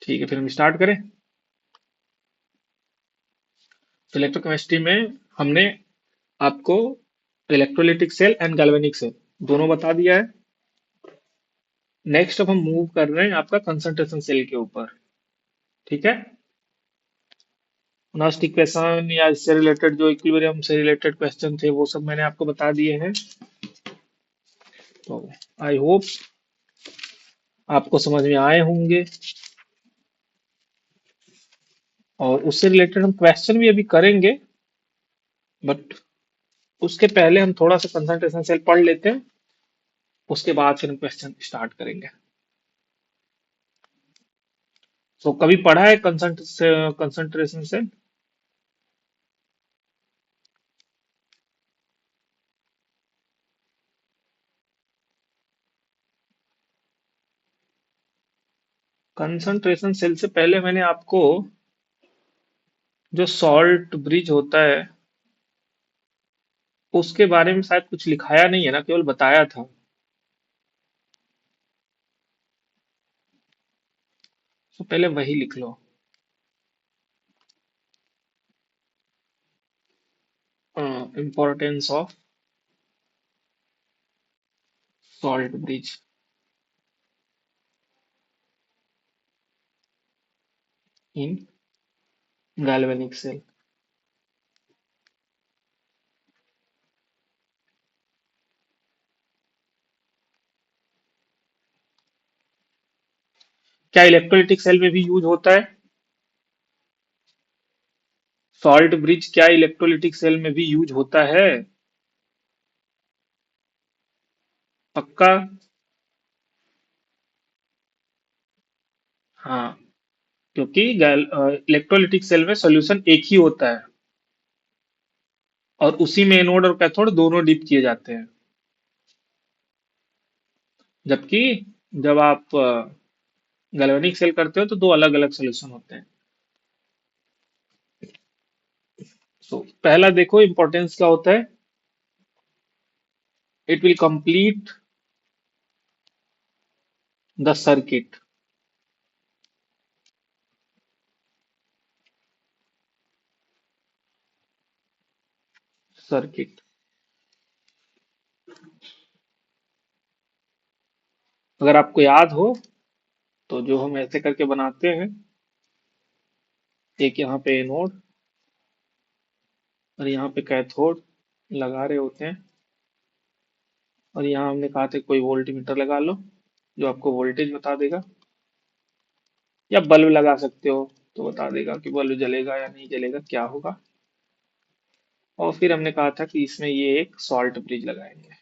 ठीक है, फिर हम स्टार्ट करें। तो इलेक्ट्रोकेमिस्ट्री में हमने आपको electrolytic cell and galvanic cell दोनों बता दिया है। नेक्स्ट अब हम मूव कर रहे हैं आपका कंसंट्रेशन सेल के ऊपर। ठीक है। लास्ट इक्वेशन या इससे रिलेटेड जो इक्विलिब्रियम से रिलेटेड क्वेश्चन थे वो सब मैंने आपको बता दिए हैं। तो आई होप आपको समझ में आए होंगे। और उससे रिलेटेड हम क्वेश्चन भी अभी करेंगे, बट उसके पहले हम थोड़ा सा कंसंट्रेशन सेल पढ़ लेते हैं। उसके बाद फिर हम क्वेश्चन स्टार्ट करेंगे। तो कभी पढ़ा है कंसंट्रेशन सेल? कंसंट्रेशन सेल से पहले मैंने आपको जो सॉल्ट ब्रिज होता है उसके बारे में शायद कुछ लिखाया नहीं है ना, केवल बताया था। तो पहले वही लिख लो। Importance of salt bridge in galvanic cell. क्या इलेक्ट्रोलिटिक सेल में भी यूज होता है? सॉल्ट ब्रिज क्या इलेक्ट्रोलिटिक सेल में भी यूज होता है? पक्का? हाँ, क्योंकि इलेक्ट्रोलिटिक सेल में सॉल्यूशन एक ही होता है और उसी में एनोड और कैथोड दोनों डिप किए जाते हैं। जबकि जब आप गैल्वेनिक सेल करते हो तो दो अलग अलग सॉल्यूशन होते हैं। सो पहला देखो इंपॉर्टेंस क्या होता है। It will complete the circuit. Circuit अगर आपको याद हो तो जो हम ऐसे करके बनाते हैं, एक यहाँ पे एनोड और यहाँ पे कैथोड लगा रहे होते हैं, और यहाँ हमने कहा था कोई वोल्ट मीटर लगा लो जो आपको वोल्टेज बता देगा, या बल्ब लगा सकते हो तो बता देगा कि बल्ब जलेगा या नहीं जलेगा, क्या होगा। और फिर हमने कहा था कि इसमें ये एक सॉल्ट ब्रिज लगाएंगे।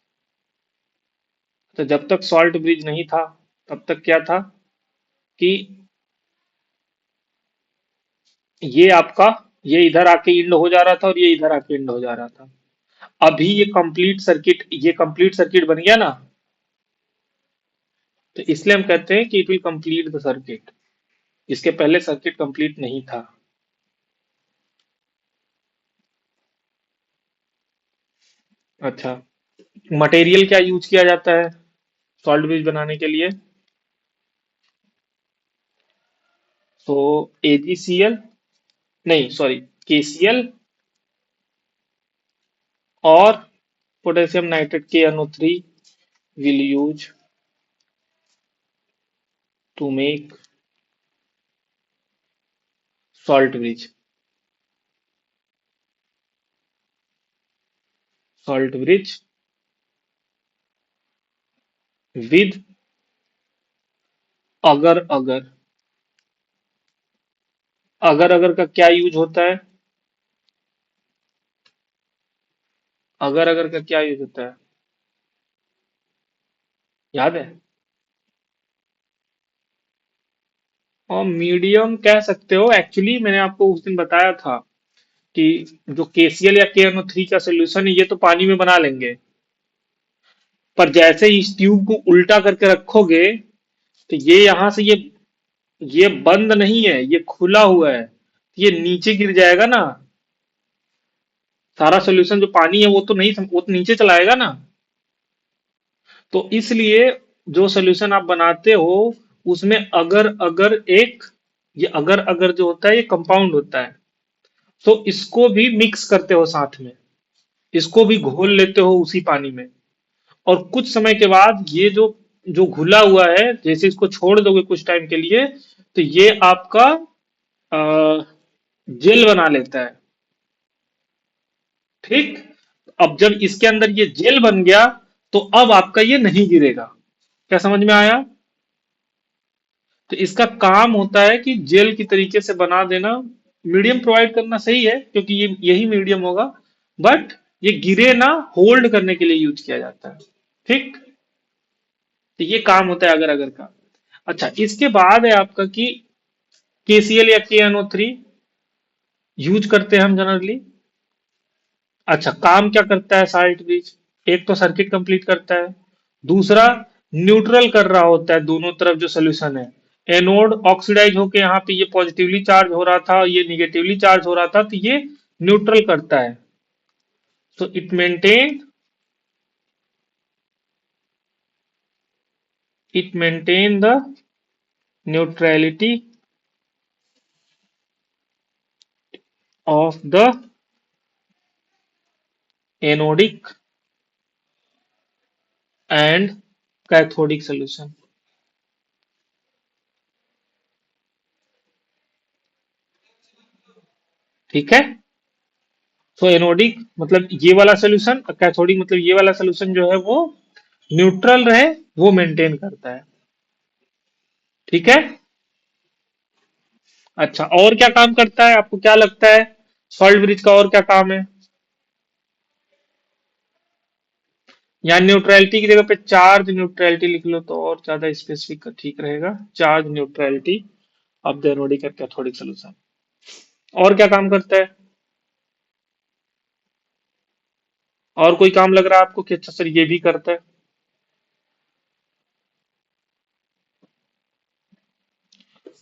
तो जब तक सॉल्ट ब्रिज नहीं था तब तक क्या था कि ये आपका, ये इधर आके इंड हो जा रहा था और ये इधर आके इंड हो जा रहा था। अभी ये कंप्लीट सर्किट बन गया ना, तो इसलिए हम कहते हैं कि it will complete the circuit. इसके पहले सर्किट कंप्लीट नहीं था। अच्छा, मटेरियल क्या यूज किया जाता है सॉल्ट ब्रिज बनाने के लिए? तो AgCl, नहीं सॉरी, KCl और potassium nitrate KNO3 will use to make salt bridge. Salt bridge with अगर अगर। अगर अगर का क्या यूज होता है? अगर अगर का क्या यूज होता है, याद है? और मीडियम कह सकते हो। एक्चुअली मैंने आपको उस दिन बताया था कि जो KCl या KNO3 का सोल्यूशन है ये तो पानी में बना लेंगे, पर जैसे ही इस ट्यूब को उल्टा करके रखोगे तो ये यहाँ से ये बंद नहीं है, ये खुला हुआ है, ये नीचे गिर जाएगा ना। सारा सोल्यूशन जो पानी है वो तो नहीं, वो तो नीचे चलाएगा ना। तो इसलिए जो सोल्यूशन आप बनाते हो उसमें अगर अगर एक ये अगर अगर जो होता है ये कंपाउंड होता है। तो इसको भी मिक्स करते हो साथ में, इसको भी घोल लेते हो उसी पानी में। और कुछ समय के बाद ये जो जो घुला हुआ है, जैसे इसको छोड़ दोगे कुछ टाइम के लिए, तो ये आपका जेल बना लेता है। ठीक। अब जब इसके अंदर ये जेल बन गया, तो अब आपका ये नहीं गिरेगा। क्या समझ में आया? तो इसका काम होता है कि जेल की तरीके से बना देना, मीडियम प्रोवाइड करना सही है क्योंकि ये यही मीडियम होगा। बट ये गिरे ना, होल्ड करने के लिए यूज किया जाता है। ठीक। तो ये काम होता है अगर अगर का। अच्छा, इसके बाद है आपका कि KCl या KNO3 यूज करते हैं हम जनरली। अच्छा, काम क्या करता है साल्ट ब्रिज? एक तो सर्किट कंप्लीट करता है, दूसरा न्यूट्रल कर रहा होता है दोनों तरफ जो सोल्यूशन है। एनोड ऑक्सीडाइज होके यहाँ पे ये पॉजिटिवली चार्ज हो रहा था, ये निगेटिवली चार्ज हो रहा था, तो ये न्यूट्रल करता है। So it maintain the neutrality of the anodic and cathodic solution. ठीक है। सो एनोडिक मतलब ये वाला सोल्यूशन, कैथोडिक मतलब ये वाला सोल्यूशन जो है वो न्यूट्रल रहे, वो मेंटेन करता है। ठीक है। अच्छा, और क्या काम करता है आपको क्या लगता है? सॉल्ट ब्रिज का और क्या काम है? यहाँ न्यूट्रलिटी की जगह पे चार्ज न्यूट्रलिटी लिख लो तो और ज्यादा स्पेसिफिक ठीक रहेगा। Charge neutrality of the anodic and cathodic solution. और क्या काम करता है? और कोई काम लग रहा है आपको कि अच्छा सर ये भी करता है?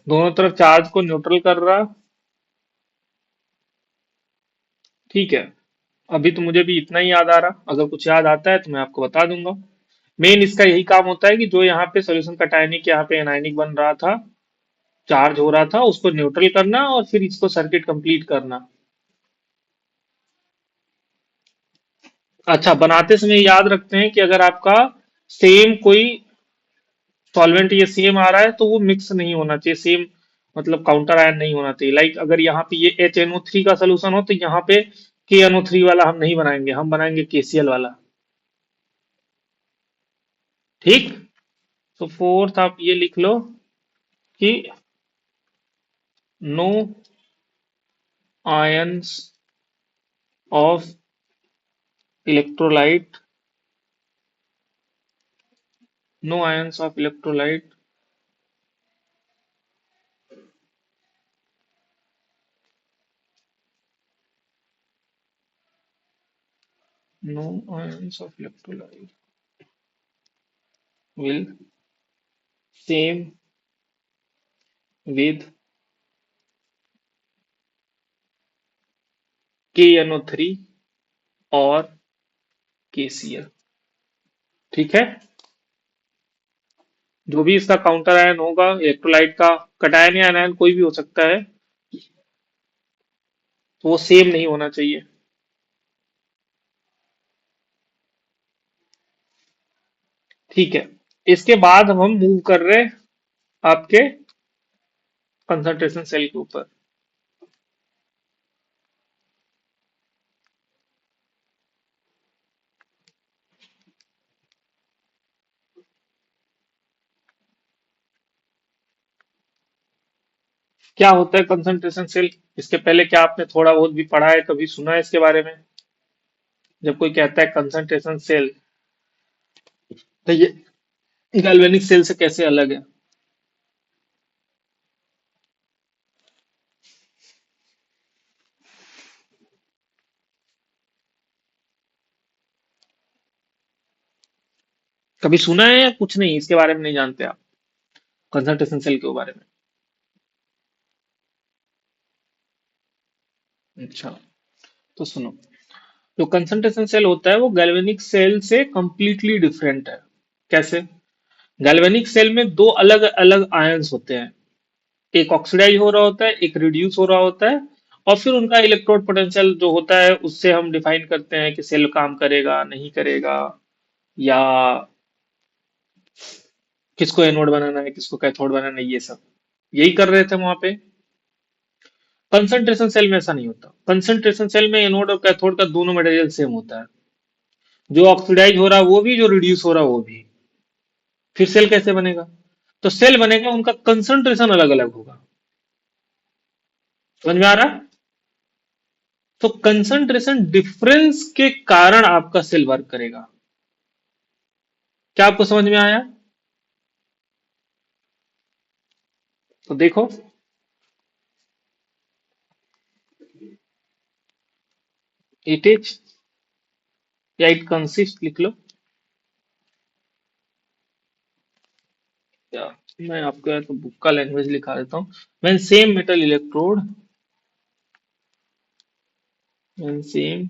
दोनों तरफ चार्ज को न्यूट्रल कर रहा। ठीक है। अभी तो मुझे भी इतना ही याद आ रहा, अगर कुछ याद आता है तो मैं आपको बता दूंगा। मेन इसका यही काम होता है कि जो यहाँ पे सोल्यूशन कटायनिक यहाँ पे एनायनिक बन रहा था, चार्ज हो रहा था, उसको न्यूट्रल करना और फिर इसको सर्किट कंप्लीट करना। अच्छा, बनाते समय याद रखते हैं कि अगर आपका सेम कोई सॉल्वेंट ये सेम आ रहा है तो वो मिक्स नहीं होना चाहिए, सेम मतलब काउंटर आयन नहीं होना चाहिए। लाइक अगर यहाँ पे ये HNO3 का सोल्यूशन हो तो यहाँ पे KNO3 वाला हम नहीं बनाएंगे, हम बनाएंगे KCl वाला। ठीक। तो फोर्थ आप ये लिख लो कि no ions of electrolyte, no ions of electrolyte no ions of electrolyte will same with KNO3 और KCl। ठीक है। जो भी इसका काउंटर आयन होगा इलेक्ट्रोलाइट का, कटायन या आयन कोई भी हो सकता है, तो वो सेम नहीं होना चाहिए। ठीक है। इसके बाद हम मूव कर रहे हैं आपके कंसंट्रेशन सेल के ऊपर। क्या होता है कंसंट्रेशन सेल? इसके पहले क्या आपने थोड़ा बहुत भी पढ़ा है, कभी सुना है इसके बारे में? जब कोई कहता है कंसंट्रेशन सेल, तो ये गैल्वेनिक सेल से कैसे अलग है? कभी सुना है या कुछ नहीं, इसके बारे में नहीं जानते आप कंसंट्रेशन सेल के बारे में? अच्छा, तो सुनो। जो कंसंट्रेशन सेल होता है वो गैल्वेनिक सेल से कंप्लीटली डिफरेंट है। कैसे? गैल्वेनिक सेल में दो अलग अलग आयंस होते हैं। एक ऑक्सीडाइज हो रहा होता है, एक रिड्यूस हो रहा होता है, और फिर उनका इलेक्ट्रोड पोटेंशियल जो होता है उससे हम डिफाइन करते हैं कि सेल काम करेगा नहीं करेगा, या किसको एनोड बनाना है किसको कैथोड बनाना है, ये सब यही कर रहे थे वहां पे। कंसंट्रेशन सेल में ऐसा नहीं होता। कंसंट्रेशन सेल में एनोड और कैथोड का दोनों मटेरियल सेम होता है, जो ऑक्सीडाइज हो रहा है वो भी, जो रिड्यूस हो रहा है वो भी। फिर सेल कैसे बनेगा? तो सेल बनेगा, उनका कंसंट्रेशन अलग अलग होगा। समझ में आ रहा है? तो कंसंट्रेशन डिफरेंस के कारण आपका सेल वर्क करेगा। क्या आपको समझ में आया? तो देखो, इट इज, या इट कंसिस्ट लिख लो, या मैं आपको या तो बुक का लैंग्वेज लिखा देता हूं। When same metal electrode, when same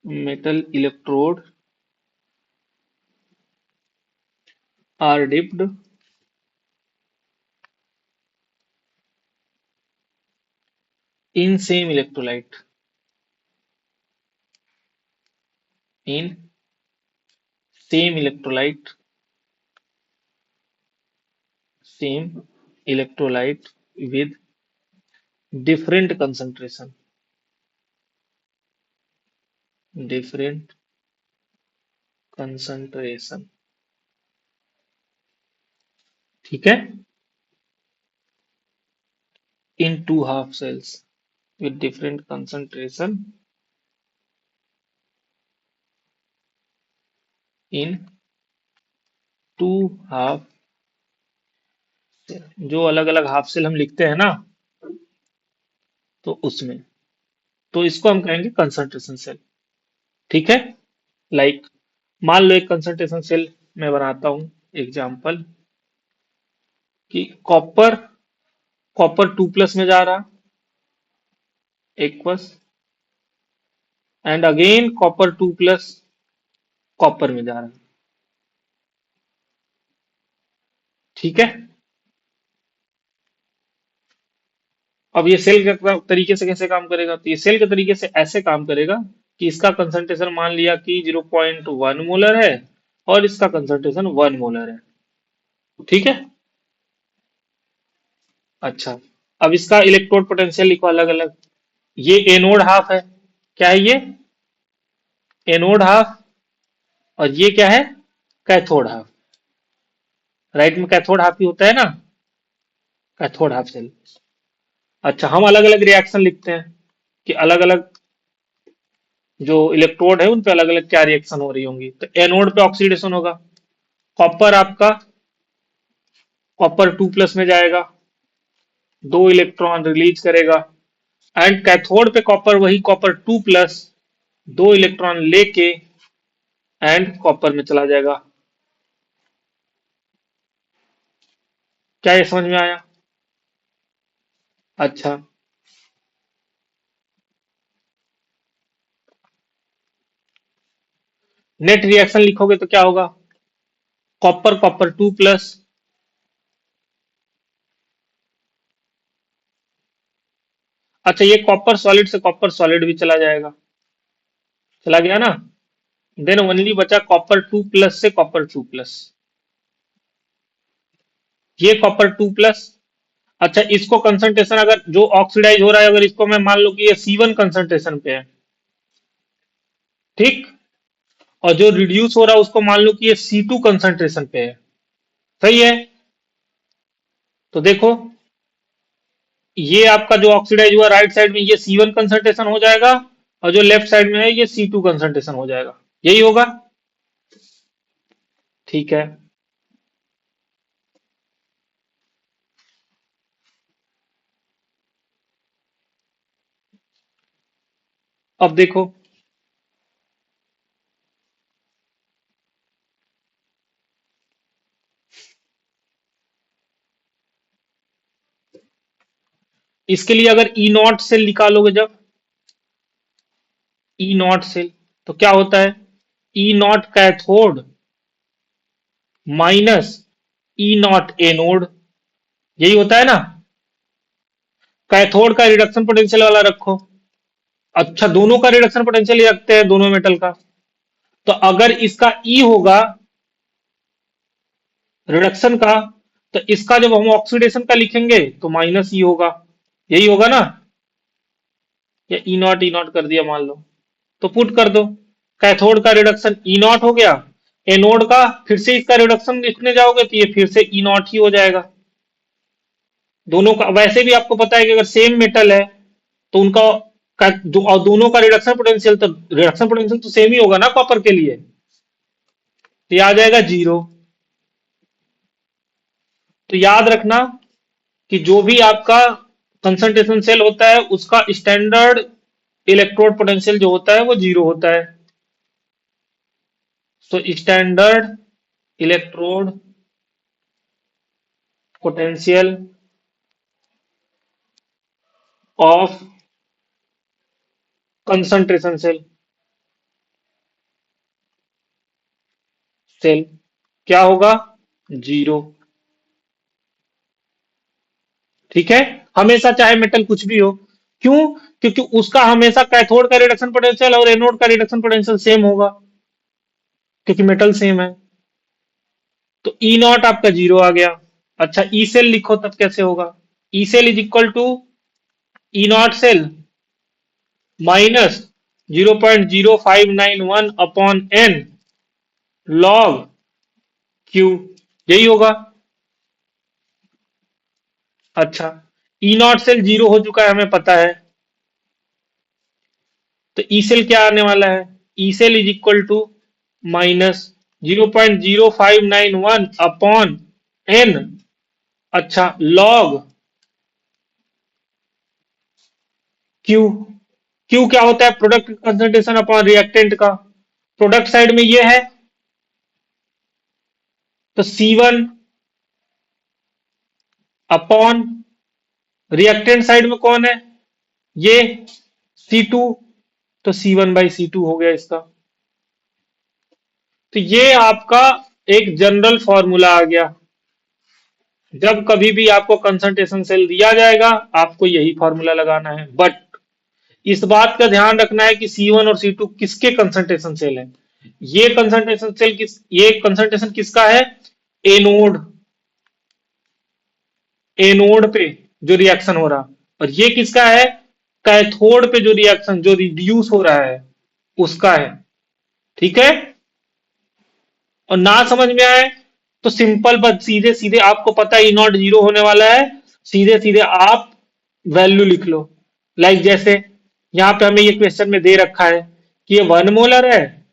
metal electrode are dipped in same electrolyte, in same electrolyte, same electrolyte with different concentration, different concentration, ठीक है, in two half cells with different concentration in two half cell, जो अलग अलग half cell हम लिखते हैं ना, तो उसमें, तो इसको हम कहेंगे कंसंट्रेशन सेल। ठीक है। लाइक मान लो एक कंसंट्रेशन सेल मैं बनाता हूं, एग्जाम्पल, कि कॉपर, कॉपर 2+ में जा रहा, aqueous, and again copper 2+ copper में जा रहा। ठीक है। अब ये सेल के तरीके से कैसे काम करेगा? तो ये सेल के तरीके से ऐसे काम करेगा कि इसका कंसंट्रेशन मान लिया कि 0.1 मोलर है, और इसका कंसंट्रेशन 1 मोलर है। ठीक है। अच्छा, अब इसका इलेक्ट्रोड पोटेंशियल लिखो अलग अलग। ये एनोड हाफ है, क्या है ये? Anode half. और ये क्या है? Cathode half. राइट में कैथोड हाफ ही होता है ना, कैथोड हाफ सेल। अच्छा, हम अलग अलग रिएक्शन लिखते हैं कि अलग अलग जो इलेक्ट्रोड है उन पे अलग अलग क्या रिएक्शन हो रही होंगी। तो एनोड पे ऑक्सीडेशन होगा, कॉपर आपका, कॉपर 2+ में जाएगा, 2 इलेक्ट्रॉन रिलीज करेगा, एंड कैथोड पे कॉपर, वही कॉपर 2+, 2 इलेक्ट्रॉन लेके एंड कॉपर में चला जाएगा। क्या ये समझ में आया? अच्छा, नेट रिएक्शन लिखोगे तो क्या होगा? कॉपर, कॉपर 2+, अच्छा ये कॉपर सॉलिड से कॉपर सॉलिड भी चला जाएगा, चला गया ना। देन ओनली बचा कॉपर 2+ से कॉपर 2+, ये कॉपर 2+। अच्छा, इसको कंसंट्रेशन अगर जो ऑक्सीडाइज हो रहा है, अगर इसको मैं मान लो कि ये C1 कंसंट्रेशन पे है, ठीक, और जो रिड्यूस हो रहा है उसको मान लो कि ये C2 कंसंट्रेशन पे है, सही है। तो देखो, ये आपका जो ऑक्सीडाइज हुआ राइट साइड में, ये C1 कंसंट्रेशन हो जाएगा, और जो लेफ्ट साइड में है ये C2 कंसंट्रेशन हो जाएगा, यही होगा। ठीक है। अब देखो, इसके लिए अगर E0 सेल निकालोगे, जब E0 सेल, तो क्या होता है? E0 cathode minus E0 anode, यही होता है ना। कैथोड का रिडक्शन पोटेंशियल वाला रखो। अच्छा, दोनों का रिडक्शन पोटेंशियल ही रखते हैं, दोनों मेटल का। तो अगर इसका ई होगा रिडक्शन का, तो इसका जब हम ऑक्सीडेशन का लिखेंगे तो माइनस ई होगा। यही होगा ना। या ई नॉट कर दिया मान लो, तो पुट कर दो। कैथोड का रिडक्शन ई नॉट हो गया। एनोड का फिर से इसका रिडक्शन लिखने जाओगे तो ये फिर से ई नॉट ही हो जाएगा। दोनों का वैसे भी आपको पता है कि अगर सेम मेटल है तो उनका और दोनों का रिडक्शन पोटेंशियल तो सेम ही होगा ना कॉपर के लिए। तो ये आ जाएगा 0। तो याद रखना कि जो भी आपका कंसंट्रेशन सेल होता है उसका स्टैंडर्ड इलेक्ट्रोड पोटेंशियल जो होता है वो 0 होता है। तो standard electrode potential of concentration cell क्या होगा? 0। ठीक है। हमेशा चाहे मेटल कुछ भी हो। क्यों? क्योंकि उसका हमेशा कैथोड का रिडक्शन पोटेंशियल और एनोड का रिडक्शन पोटेंशियल सेम होगा, क्योंकि मेटल सेम है। तो ई नॉट आपका 0 आ गया। अच्छा, ई सेल लिखो तब कैसे होगा? E cell is equal to E naught cell minus 0.0591 upon n log Q. यही होगा। अच्छा, ई नॉट सेल 0 हो चुका है हमें पता है। तो ई सेल क्या आने वाला है? E cell is equal to minus 0.0591 upon n. अच्छा, लॉग क्यू। क्यू क्या होता है? प्रोडक्ट कंसंट्रेशन अपॉन रिएक्टेंट का। प्रोडक्ट साइड में ये है तो C1 अपॉन रिएक्टेंट साइड में कौन है? ये C2। तो C1/C2 हो गया इसका। तो ये आपका एक जनरल फॉर्मूला आ गया। जब कभी भी आपको कंसंट्रेशन सेल दिया जाएगा आपको यही फॉर्मूला लगाना है। बट इस बात का ध्यान रखना है कि C1 और C2 किसके कंसंट्रेशन सेल है। ये कंसंट्रेशन किसका है? एनोड। एनोड पे जो रिएक्शन हो रहा, और ये किसका है? कैथोड पे जो रिएक्शन जो रिड्यूस हो रहा है उसका है। ठीक है। और ना समझ में आए तो सिंपल बस सीधे सीधे आपको पता है ई नॉट 0 होने वाला है, सीधे सीधे आप वैल्यू लिख लो। लाइक जैसे यहाँ पे हमें ये क्वेश्चन में दे रखा है कि ये 1 मोलर है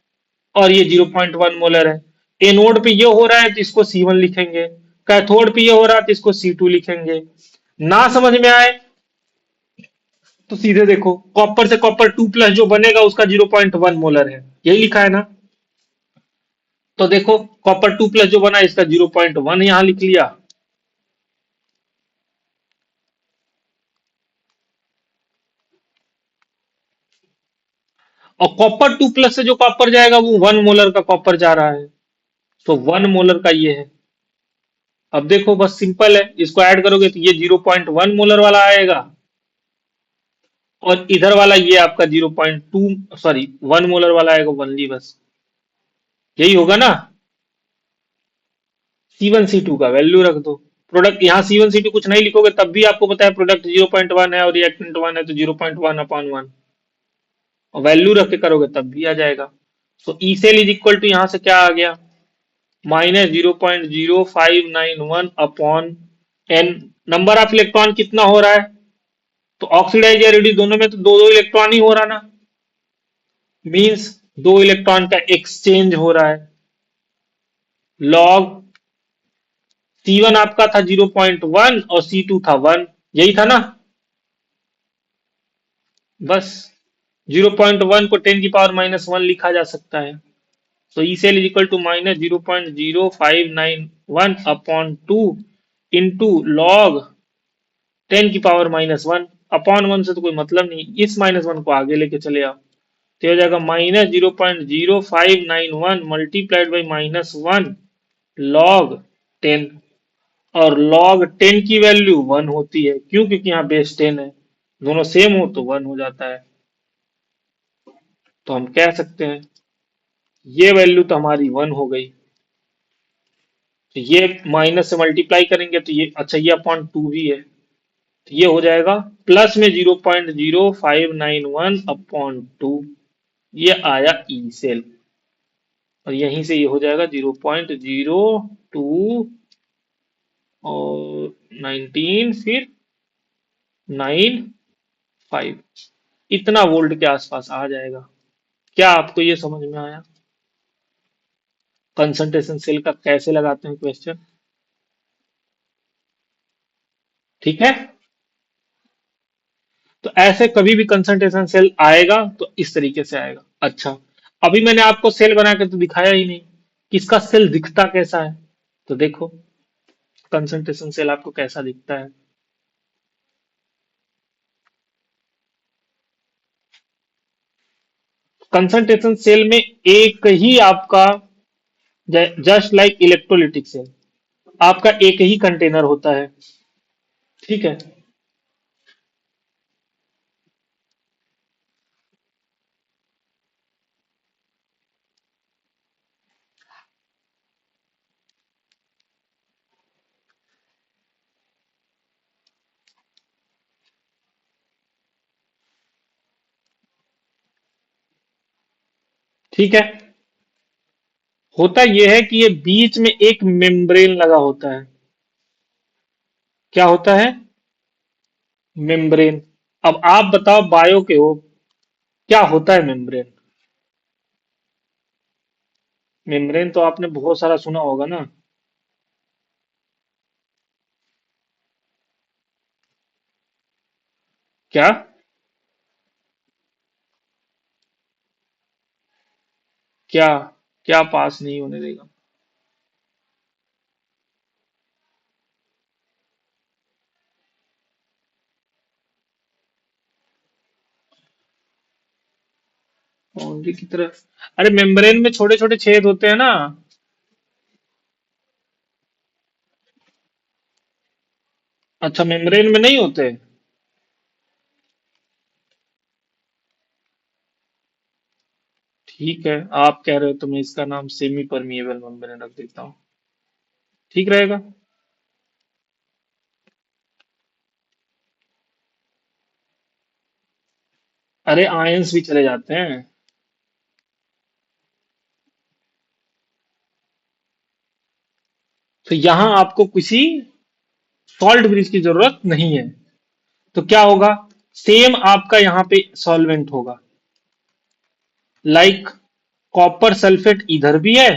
और ये 0.1 मोलर है। एनोड पे ये हो रहा है तो इसको C1 लिखेंगे, कैथोड पे ये हो रहा है तो इसको C2 लिखेंगे। ना समझ में आए तो सीधे देखो, कॉपर से कॉपर 2+ जो बनेगा उसका 0.1 मोलर है, यही लिखा है ना। तो देखो, कॉपर 2+ जो बना इसका 0.1 यहां लिख लिया। और कॉपर 2+ से जो कॉपर जाएगा वो 1 मोलर का कॉपर जा रहा है। तो 1 मोलर का ये है। अब देखो बस सिंपल है, इसको ऐड करोगे तो ये 0.1 मोलर वाला आएगा, और इधर वाला ये आपका 0.2 सॉरी 1 मोलर वाला आएगा ओनली, बस यही होगा ना। C1 C2 का वैल्यू रख दो। प्रोडक्ट यहाँ C1 C2 कुछ नहीं लिखोगे तब भी आपको पता है प्रोडक्ट 0.1 है और रिएक्टेंट 1 है, तो 0.1/1 और वैल्यू रख के करोगे तब भी आ जाएगा। तो E cell is equal to यहाँ से क्या आ गया? -0.0591 upon n. Number of electron कितना हो रहा है? तो ऑक्सीडाइज या रेड्यूस दोनों में तो दो दो इलेक्ट्रॉन ही हो रहा ना। मींस दो इलेक्ट्रॉन का एक्सचेंज हो रहा है। लॉग C1 आपका था 0.1 और C2 था 1, यही था ना। बस 0.1 को 10⁻⁻1 लिखा जा सकता है। तो E cell is equal to -0.0591 upon 2 into log 10⁻⁻1। Upon 1 से तो कोई मतलब नहीं, इस -1 को आगे लेके चले आओ तो हो जाएगा -0.0591 मल्टीप्लाइड बाई -1 लॉग 10। और log 10 की वैल्यू 1 होती है। क्यों? क्योंकि यहाँ बेस 10 है। दोनों सेम हो तो 1 हो जाता है। तो हम कह सकते हैं ये वैल्यू तो हमारी 1 हो गई। तो ये माइनस से मल्टीप्लाई करेंगे तो ये, अच्छा, ये अपॉन 2 भी है, तो ये हो जाएगा प्लस में 0.0591 अपॉन 2। ये आया ई सेल। और यहीं से ये हो जाएगा 0.02 और 19, फिर 95, इतना वोल्ट के आसपास आ जाएगा। क्या आपको ये समझ में आया? कंसंट्रेशन सेल का कैसे लगाते हैं क्वेश्चन? ठीक है। तो ऐसे कभी भी कंसंट्रेशन सेल आएगा तो इस तरीके से आएगा। अच्छा, अभी मैंने आपको सेल बना के तो दिखाया ही नहीं कि इसका सेल दिखता कैसा है। तो देखो कंसंट्रेशन सेल आपको कैसा दिखता है। कंसंट्रेशन सेल में एक ही आपका, जस्ट लाइक इलेक्ट्रोलिटिक सेल, आपका एक ही कंटेनर होता है। ठीक है। ठीक है। होता यह है कि ये बीच में एक मेम्ब्रेन लगा होता है। क्या होता है? मेम्ब्रेन। अब आप बताओ, बायो के हो, क्या होता है मेम्ब्रेन? मेम्ब्रेन तो आपने बहुत सारा सुना होगा ना। क्या? क्या? क्या पास नहीं होने देगा? बाउंड्री की तरफ? अरे मेम्ब्रेन में छोटे छोटे छेद होते हैं ना। अच्छा, मेम्ब्रेन में नहीं होते? ठीक है, आप कह रहे हो तो मैं इसका नाम सेमी परमिएबल मेम्ब्रेन रख देता हूँ। ठीक रहेगा। अरे आयंस भी चले जाते हैं। तो यहां आपको किसी सॉल्ट ब्रिज की जरूरत नहीं है। तो क्या होगा? सेम आपका यहां पे सॉल्वेंट होगा। लाइक कॉपर सल्फेट इधर भी है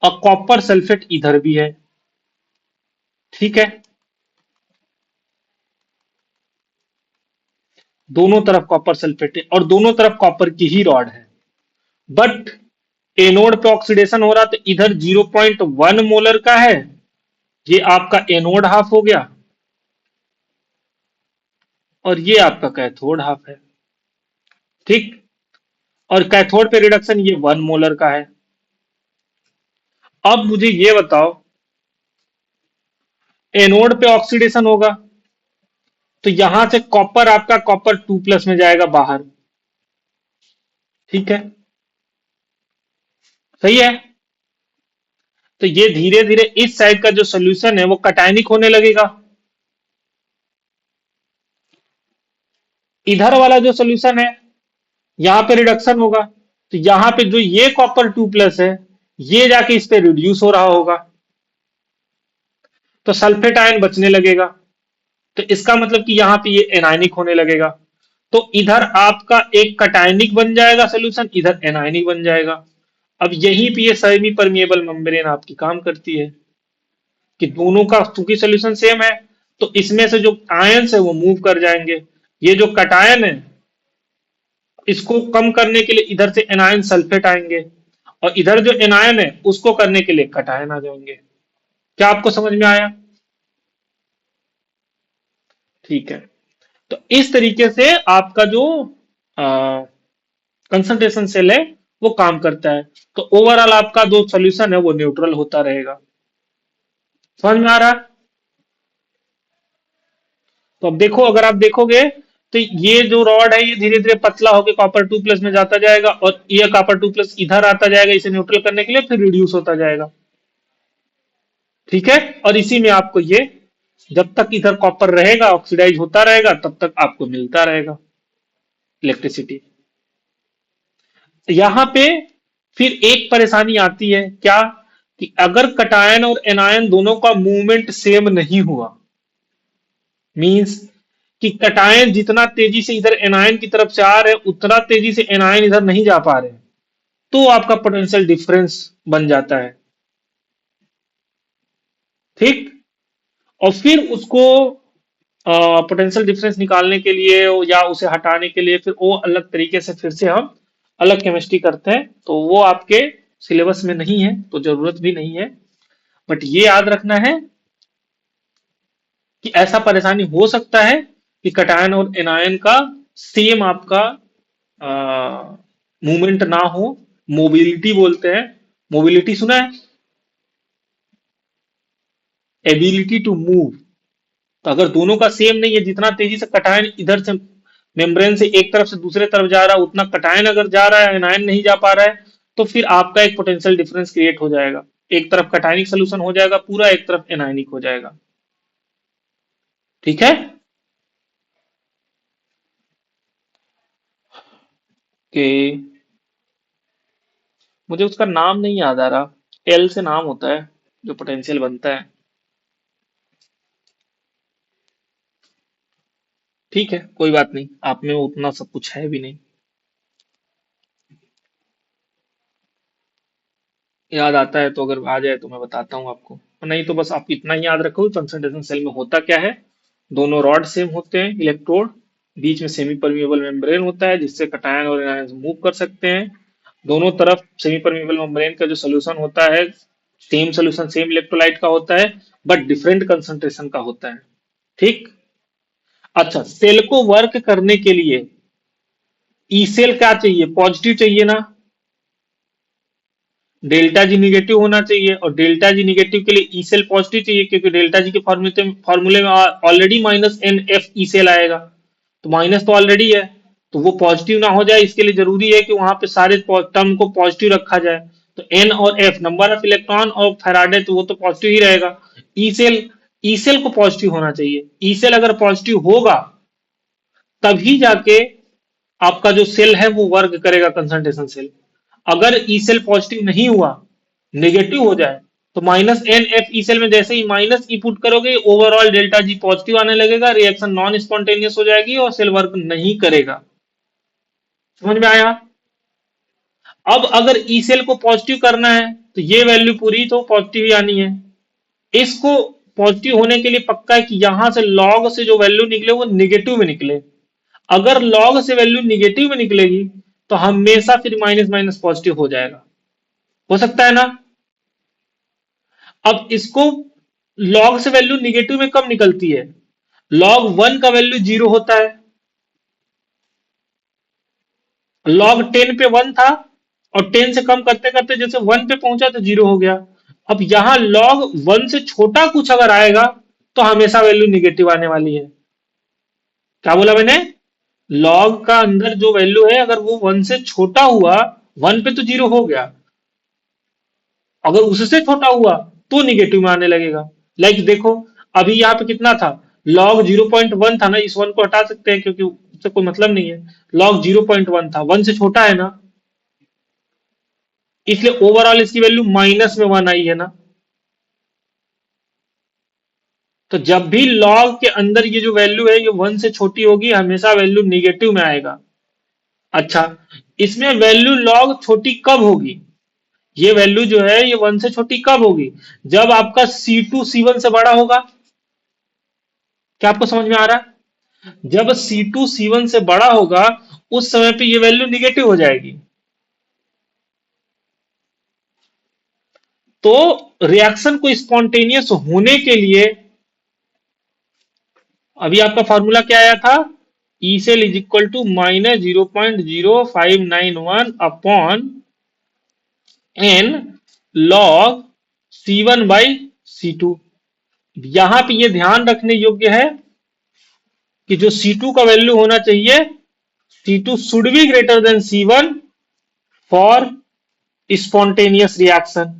और कॉपर सल्फेट इधर भी है। ठीक है। दोनों तरफ कॉपर सल्फेट है और दोनों तरफ कॉपर की ही रॉड है। बट एनोड पे ऑक्सीडेशन हो रहा तो इधर 0.1 मोलर का है। ये आपका एनोड हाफ हो गया और ये आपका कैथोड हाफ है। ठीक। और कैथोड पे रिडक्शन ये 1 मोलर का है। अब मुझे ये बताओ, एनोड पे ऑक्सीडेशन होगा तो यहां से कॉपर, आपका कॉपर 2+ में जाएगा बाहर। ठीक है। सही है। तो ये धीरे धीरे इस साइड का जो सोल्यूशन है वो कटायनिक होने लगेगा। इधर वाला जो सोल्यूशन है, यहां पे रिडक्शन होगा। तो यहां पे जो ये कॉपर 2+ है, ये जाके इस पे रिड्यूस हो रहा होगा। तो सल्फेट आयन बचने लगेगा। तो इसका मतलब कि यहां पे ये एनायनिक होने लगेगा। तो इधर आपका एक कटायनिक बन जाएगा सोल्यूशन, इधर एनायनिक बन जाएगा। अब यहीं पे ये सेमी परमिएबल मेम्ब्रेन आपकी काम करती है कि दोनों का चूंकि सोल्यूशन सेम है, तो इसमें से जो आयंस है वो मूव कर जाएंगे। ये जो कटायन है, इसको कम करने के लिए इधर से एनायन सल्फेट आएंगे और इधर जो एनायन है उसको करने के लिए कटायन आ जाएंगे। क्या आपको समझ में आया? ठीक है। तो इस तरीके से आपका जो कंसंट्रेशन सेल है वो काम करता है। तो ओवरऑल आपका जो सोल्यूशन है वो न्यूट्रल होता रहेगा। समझ में आ रहा है? तो अब देखो, अगर आप देखोगे तो ये जो रॉड है ये धीरे धीरे पतला होकर कॉपर 2+ में जाता जाएगा, और ये कॉपर 2+ इधर आता जाएगा इसे न्यूट्रल करने के लिए, फिर रिड्यूस होता जाएगा। ठीक है। और इसी में आपको ये, जब तक इधर कॉपर रहेगा ऑक्सीडाइज होता रहेगा तब तक आपको मिलता रहेगा इलेक्ट्रिसिटी। यहां पे फिर एक परेशानी आती है क्या, कि अगर कटायन और एनायन दोनों का मूवमेंट सेम नहीं हुआ, मींस कि कटायन जितना तेजी से इधर एनायन की तरफ से आ रहे हैं उतना तेजी से एनायन इधर नहीं जा पा रहे हैं, तो आपका पोटेंशियल डिफरेंस बन जाता है। ठीक। और फिर उसको पोटेंशियल डिफरेंस निकालने के लिए या उसे हटाने के लिए फिर वो अलग तरीके से फिर से हम अलग केमिस्ट्री करते हैं, तो वो आपके सिलेबस में नहीं है तो जरूरत भी नहीं है। बट ये याद रखना है कि ऐसा परेशानी हो सकता है कि कटायन और एनायन का सेम आपका मूवमेंट ना हो, मोबिलिटी बोलते हैं। मोबिलिटी सुना है? Ability to move. तो अगर दोनों का सेम नहीं है, जितना तेजी से कटायन इधर से मेम्ब्रेन से एक तरफ से दूसरे तरफ जा रहा है उतना कटायन अगर जा रहा है एनायन नहीं जा पा रहा है, तो फिर आपका एक पोटेंशियल डिफरेंस क्रिएट हो जाएगा। एक तरफ कटायनिक सोल्यूशन हो जाएगा पूरा, एक तरफ एनायनिक हो जाएगा। ठीक है। कि मुझे उसका नाम नहीं याद आ रहा, एल से नाम होता है जो पोटेंशियल बनता है। ठीक है, कोई बात नहीं, आप में उतना सब कुछ है भी नहीं। याद आता है तो अगर आ जाए तो मैं बताता हूँ आपको, और नहीं तो बस आप इतना ही याद रखो, कंसंट्रेशन सेल में होता क्या है। दोनों रॉड सेम होते हैं, इलेक्ट्रोड, बीच में सेमी परमिएबल मेम्ब्रेन होता है जिससे कटायन और एनायन मूव कर सकते हैं। दोनों तरफ सेमी परमिएबल मेम्ब्रेन का जो सोल्यूशन होता है, सेम सोल्यूशन सेम इलेक्ट्रोलाइट का होता है, बट डिफरेंट कंसंट्रेशन का होता है। ठीक। अच्छा, सेल को वर्क करने के लिए ई सेल क्या चाहिए, पॉजिटिव चाहिए ना। डेल्टा जी निगेटिव होना चाहिए, और डेल्टा जी निगेटिव के लिए ई सेल पॉजिटिव चाहिए, क्योंकि डेल्टा जी के फॉर्मूले में ऑलरेडी -NF ई सेल आएगा, तो माइनस तो ऑलरेडी है, तो वो पॉजिटिव ना हो जाए इसके लिए जरूरी है कि वहां पे सारे टर्म को पॉजिटिव रखा जाए। तो एन और एफ नंबर ऑफ इलेक्ट्रॉन और फैराडे, तो वो तो पॉजिटिव ही रहेगा। ई सेल, ई सेल को पॉजिटिव होना चाहिए। ई सेल अगर पॉजिटिव होगा तभी जाके आपका जो सेल है वो वर्क करेगा, कंसंट्रेशन सेल। अगर ई सेल पॉजिटिव नहीं हुआ, नेगेटिव हो जाए, तो -NF ई सेल में जैसे ही माइनस ई पुट करोगे ओवरऑल डेल्टा जी पॉजिटिव आने लगेगा, रिएक्शन नॉन स्पॉन्टेनियस हो जाएगी और सेल वर्क नहीं करेगा। समझ में आया? अब अगर ई सेल को पॉजिटिव करना है तो ये वैल्यू पूरी तो पॉजिटिव ही आनी है। इसको पॉजिटिव होने के लिए पक्का है कि यहां से लॉग से जो वैल्यू निकले वो निगेटिव में निकले। अगर लॉग से वैल्यू निगेटिव में निकलेगी तो हमेशा फिर माइनस माइनस पॉजिटिव हो जाएगा। हो सकता है ना? अब इसको, लॉग से वैल्यू निगेटिव में कब निकलती है, log 1 का वैल्यू 0 होता है। log 10 पे 1 था, और 10 से कम करते करते जैसे 1 पे पहुंचा तो 0 हो गया। अब यहां log 1 से छोटा कुछ अगर आएगा तो हमेशा वैल्यू निगेटिव आने वाली है। क्या बोला मैंने? लॉग का अंदर जो वैल्यू है अगर वो 1 से छोटा हुआ, 1 पे तो 0 हो गया, अगर उससे छोटा हुआ तो निगेटिव में आने लगेगा। लाइक देखो, अभी यहाँ पे कितना था, log 0.1 था ना, इस 1 को हटा सकते हैं क्योंकि उससे कोई मतलब नहीं है। log 0.1 था, 1 से छोटा है ना, इसलिए ओवरऑल इसकी वैल्यू -1 आई है ना। तो जब भी log के अंदर ये जो वैल्यू है ये 1 से छोटी होगी, हमेशा वैल्यू निगेटिव में आएगा। अच्छा, इसमें वैल्यू log छोटी कब होगी, ये वैल्यू जो है ये 1 से छोटी कब होगी, जब आपका C2 C1 से बड़ा होगा। क्या आपको समझ में आ रहा है? जब C2 C1 से बड़ा होगा उस समय पे ये वैल्यू निगेटिव हो जाएगी। तो रिएक्शन को स्पॉन्टेनियस होने के लिए, अभी आपका फॉर्मूला क्या आया था, E cell is equal to -0.0591 upon n log C1 by C2। यहां पे ये ध्यान रखने योग्य है कि जो C2 का वैल्यू होना चाहिए, C2 should be greater than C1 for spontaneous reaction.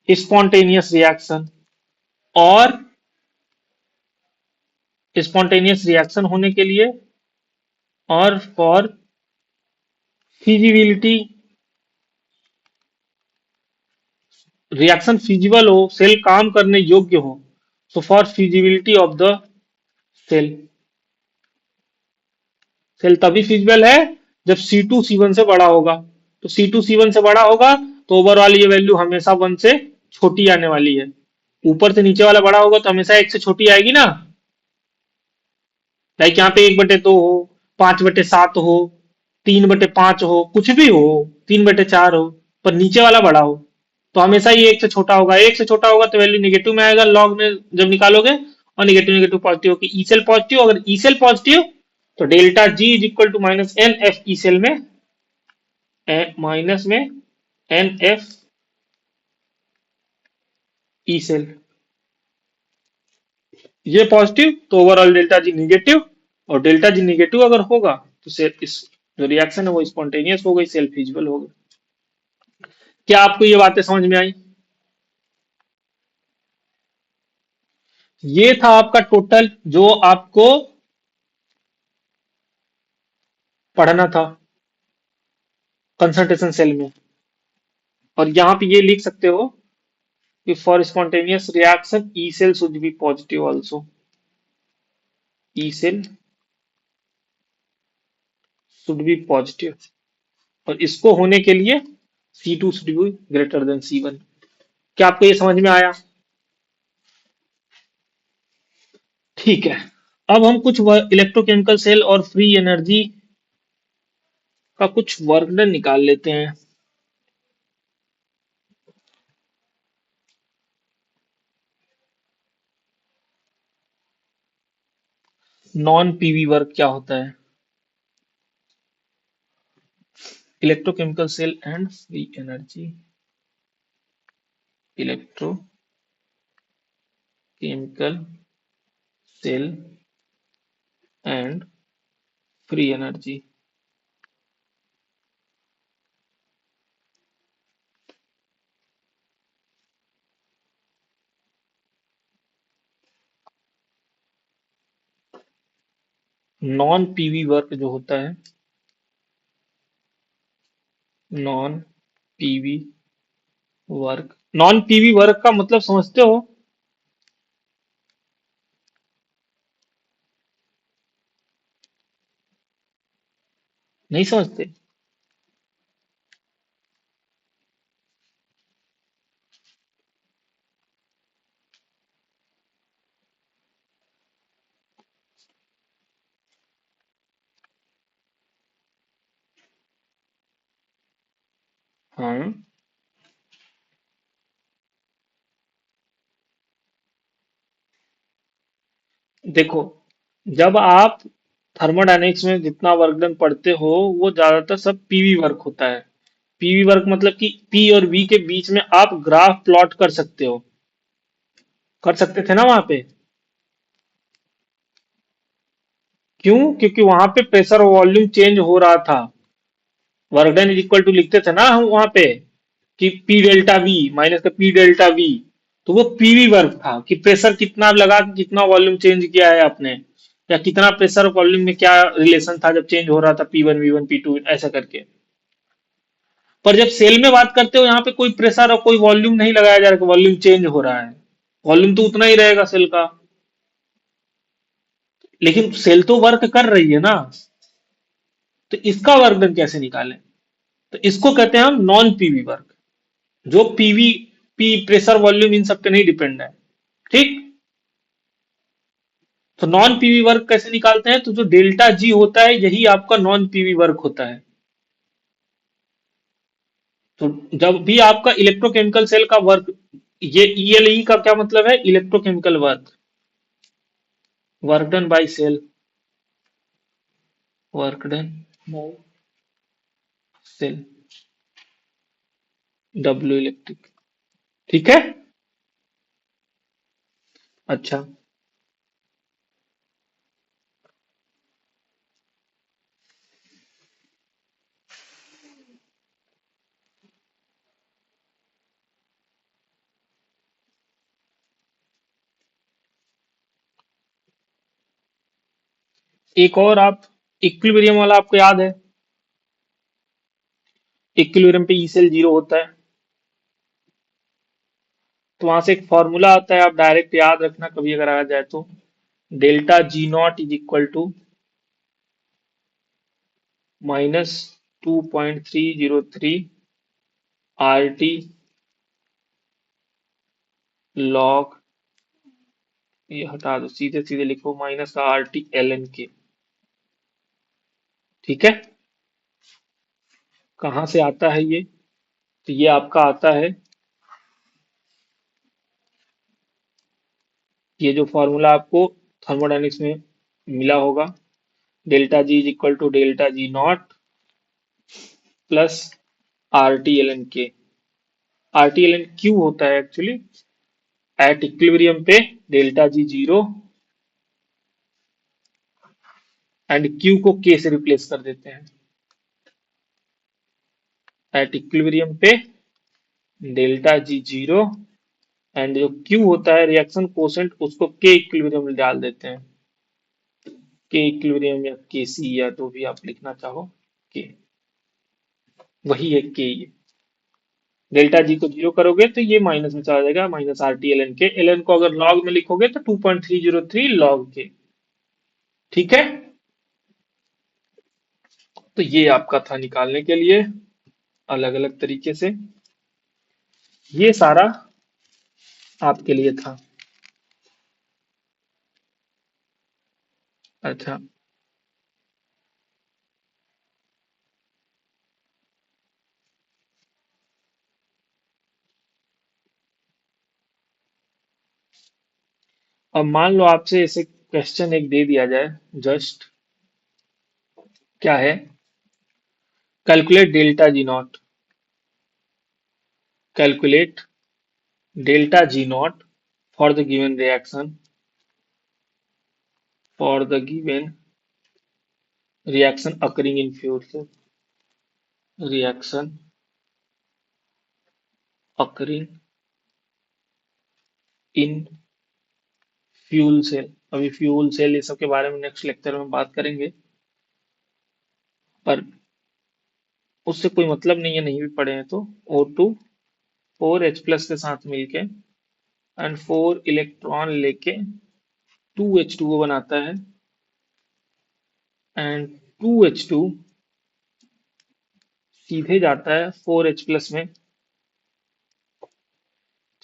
Spontaneous reaction और स्पॉन्टेनियस रिएक्शन होने के लिए और फॉर फिजिबिलिटी, रिएक्शन फिजिबल हो, सेल काम करने योग्य हो, so for feasibility of the cell, cell तभी फिजिबल है जब C2 C1 से बड़ा होगा। तो C2 C1 से बड़ा होगा तो ओवरऑल ये वैल्यू हमेशा 1 से छोटी आने वाली है। ऊपर से नीचे वाला बड़ा होगा तो हमेशा 1 से छोटी आएगी ना। लाइक यहाँ पे 1/2 हो, 5/7 हो, 3/5 हो, कुछ भी हो, 3/4 हो, पर नीचे वाला बड़ा हो तो हमेशा ये 1 से छोटा होगा। 1 से छोटा होगा तो वैल्यू निगेटिव में आएगा लॉग में जब निकालोगे, और निगेटिव निगेटिव पॉजिटिव की ई सेल पॉजिटिव, अगर ई सेल पॉजिटिव तो delta G is equal to minus n F E cell में, माइनस में एन एफ ई सेल, ये पॉजिटिव तो ओवरऑल डेल्टा जी निगेटिव, और डेल्टा जी निगेटिव अगर होगा तो सेल इस जो रिएक्शन है वो स्पॉन्टेनियस हो गई, सेल फिजिबल हो गई। क्या आपको ये बातें समझ में आई? ये था आपका टोटल जो आपको पढ़ना था कंसंट्रेशन सेल में। और यहां पे ये लिख सकते हो कि for spontaneous reaction E cell should be positive also, E cell should be positive, और इसको होने के लिए C2 should be greater than C1। क्या आपको ये समझ में आया? ठीक है। अब हम कुछ इलेक्ट्रोकेमिकल सेल और फ्री एनर्जी का कुछ वर्क डन निकाल लेते हैं। नॉन पीवी वर्क क्या होता है? Electrochemical cell and free energy, electrochemical cell and free energy. Non PV work जो होता है, non PV work, non PV work का मतलब समझते हो? नहीं समझते? हाँ, देखो, जब आप थर्मोडायनेमिक्स में जितना वर्क डन पढ़ते हो वो ज्यादातर सब पीवी वर्क होता है। पीवी वर्क मतलब कि पी और वी के बीच में आप ग्राफ प्लॉट कर सकते हो, कर सकते थे ना वहां पे। क्यों? क्योंकि वहां पे प्रेशर और वॉल्यूम चेंज हो रहा था। Work done is equal to लिखते थे ना हम वहां पे कि पी डेल्टा वी माइनस का पी डेल्टा वी, तो वो पीवी वर्क था कि प्रेशर कितना लगा, कितना वॉल्यूम चेंज किया है आपने, या कितना प्रेशर और वॉल्यूम में क्या रिलेशन था जब चेंज हो रहा था P1 V1 P2 ऐसा करके। पर जब सेल में बात करते हो यहाँ पे कोई प्रेशर और कोई वॉल्यूम नहीं लगाया जा रहा, वॉल्यूम चेंज हो रहा है, वॉल्यूम तो उतना ही रहेगा सेल का, लेकिन सेल तो वर्क कर रही है ना। तो इसका वर्क डन कैसे निकालें? तो इसको कहते हैं हम नॉन पीवी वर्क, जो पीवी, पी प्रेशर वॉल्यूम इन सब पे नहीं डिपेंड है। ठीक। तो नॉन पीवी वर्क कैसे निकालते हैं? तो जो डेल्टा जी होता है यही आपका नॉन पीवी वर्क होता है। तो जब भी आपका इलेक्ट्रोकेमिकल सेल का वर्क, ये ईएलई का क्या मतलब है? Electrochemical work, work done by cell, work done by cell, W electric. ठीक है। अच्छा, एक और आप इक्विलिब्रियम वाला आपको याद है? इक्विलिब्रियम पे ई सेल जीरो होता है, तो वहां से एक फॉर्मूला आता है, आप डायरेक्ट याद रखना कभी अगर आ जाए तो। Delta G naught is equal to minus 2.303 R T log, ये हटा दो, सीधे सीधे लिखो minus R T L N K. ठीक है, कहाँ से आता है ये? तो ये आपका आता है, ये जो फॉर्मूला आपको थर्मोडायनेमिक्स में मिला होगा, delta G is equal to delta G naught plus R T L N K. R T L N Q होता है एक्चुअली, एट इक्विलिब्रियम पे delta G zero and Q को के से रिप्लेस कर देते हैं। एट इक्विलिब्रियम पे delta G zero and जो क्यू होता है रिएक्शन कोसेंट, उसको के इक्विलिब्रियम में डाल देते हैं। के इक्विलिब्रियम या के सी या जो भी आप लिखना चाहो, के, वही है के। ये डेल्टा जी को जीरो करोगे तो ये माइनस में चला जाएगा, minus R T L N K. L n को अगर लॉग में लिखोगे तो 2.303 लॉग के। ठीक है, तो ये आपका था निकालने के लिए अलग अलग तरीके से, ये सारा आपके लिए था। अच्छा, अब मान लो आपसे ऐसे क्वेश्चन एक दे दिया जाए, जस्ट क्या है, calculate delta G naught, calculate delta G naught for the given reaction, for the given reaction occurring in fuel cell, reaction occurring in fuel cell. अभी फ्यूल सेल ये सब के बारे में नेक्स्ट लेक्चर में बात करेंगे, पर उससे कोई मतलब नहीं है, नहीं भी पढ़े हैं तो। O2 4H प्लस के साथ मिलके एंड 4 इलेक्ट्रॉन लेके 2H2O बनाता है एंड 2H2 सीधे जाता है 4H प्लस में,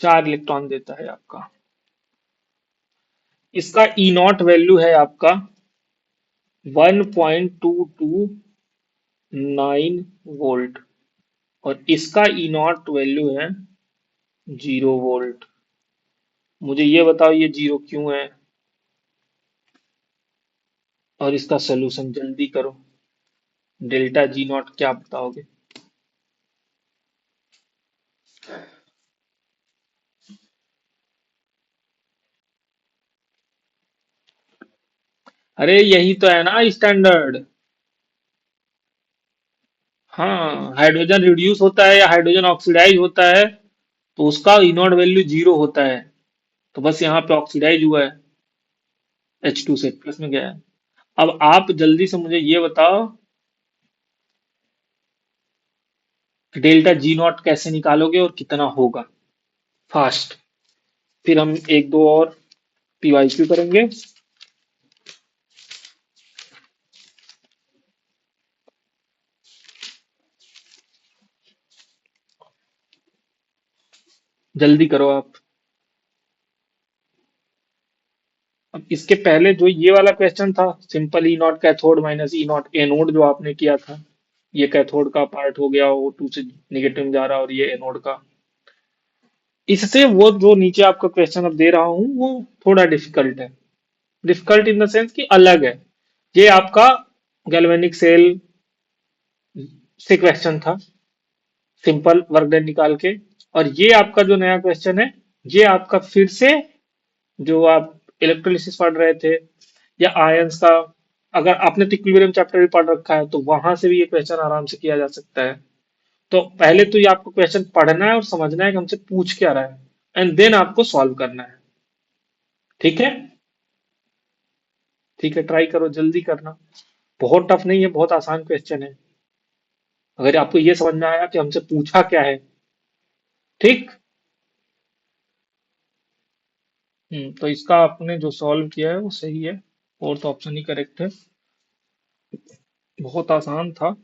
4 इलेक्ट्रॉन देता है आपका। इसका ई नॉट वैल्यू है आपका 1.229 वोल्ट और इसका ई नॉट वैल्यू है 0 वोल्ट। मुझे ये बताओ ये जीरो क्यों है, और इसका सोल्यूशन जल्दी करो। डेल्टा जी नॉट क्या बताओगे? अरे यही तो है ना स्टैंडर्ड। हाँ, हाइड्रोजन रिड्यूस होता है या हाइड्रोजन ऑक्सीडाइज होता है तो उसका इनॉट वैल्यू जीरो होता है, तो बस यहाँ पे ऑक्सीडाइज हुआ है, H2 से प्लस में गया है। अब आप जल्दी से मुझे ये बताओ कि डेल्टा जी नॉट कैसे निकालोगे और कितना होगा, फास्ट। फिर हम एक दो और पीवाईक्यू करेंगे। जल्दी करो आप। अब इसके पहले जो ये वाला क्वेश्चन था, simple E naught cathode minus E not anode, जो आपने किया था, ये कैथोड का पार्ट हो गया, O2 से निगेटिव में जा रहा और ये एनोड का। इससे वो जो नीचे आपका क्वेश्चन अब दे रहा हूं वो थोड़ा डिफिकल्ट है। डिफिकल्ट इन द सेंस कि अलग है। ये आपका गैल्वेनिक सेल से क्वेश्चन था, सिंपल वर्क डन निकाल के। और ये आपका जो नया क्वेश्चन है, ये आपका फिर से जो आप इलेक्ट्रोलिसिस पढ़ रहे थे, या आयंस का, अगर आपने तो इक्विलिब्रियम चैप्टर भी पढ़ रखा है तो वहां से भी ये क्वेश्चन आराम से किया जा सकता है। तो पहले तो ये आपको क्वेश्चन पढ़ना है और समझना है कि हमसे पूछ क्या रहा है, एंड देन आपको सॉल्व करना है। ठीक है। ठीक है, ट्राई करो, जल्दी करना। बहुत टफ नहीं है, बहुत आसान क्वेश्चन है। अगर आपको ये समझ में आया कि हमसे पूछा क्या है। ठीक। तो इसका आपने जो सॉल्व किया है वो सही है। फोर्थ ऑप्शन ही करेक्ट है। बहुत आसान था।